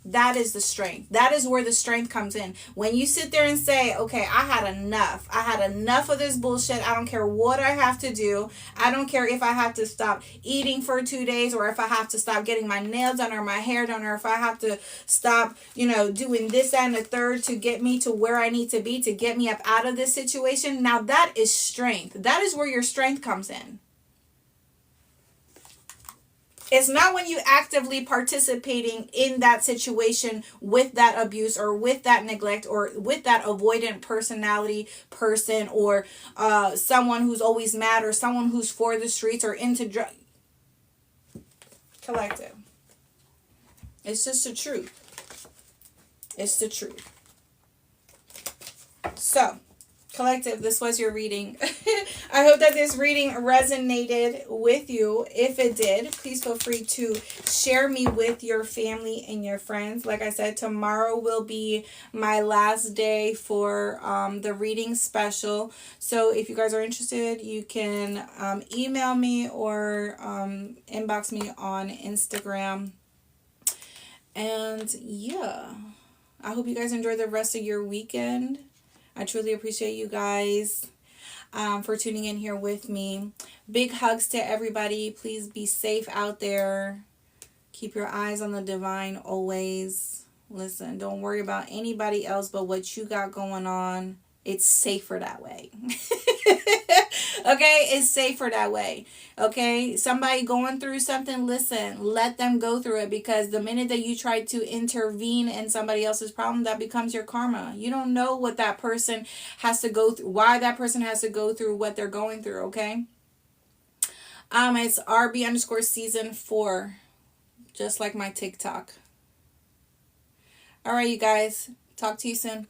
That is the strength. That is where the strength comes in. When you sit there and say, okay, I had enough. I had enough of this bullshit. I don't care what I have to do. I don't care if I have to stop eating for 2 days, or if I have to stop getting my nails done or my hair done, or if I have to stop, doing this and the third to get me to where I need to be, to get me up out of this situation. Now that is strength. That is where your strength comes in. It's not when you actively participating in that situation with that abuse or with that neglect or with that avoidant personality person, or someone who's always mad, or someone who's for the streets or into drug. Collective. It's just the truth. It's the truth. So, Collective, this was your reading. I hope that this reading resonated with you. If it did, please feel free to share me with your family and your friends. Like I said, tomorrow will be my last day for the reading special. So if you guys are interested, you can email me or inbox me on Instagram. And yeah, I hope you guys enjoy the rest of your weekend. I truly appreciate you guys for tuning in here with me. Big hugs to everybody. Please be safe out there. Keep your eyes on the divine always. Listen, don't worry about anybody else but what you got going on. It's safer that way. Okay, it's safer that way. Okay, somebody going through something, listen, let them go through it, because the minute that you try to intervene in somebody else's problem, that becomes your karma. You don't know what that person has to go through, why that person has to go through what they're going through. Okay, it's RB_season 4, just like my TikTok. All right, you guys, talk to you soon.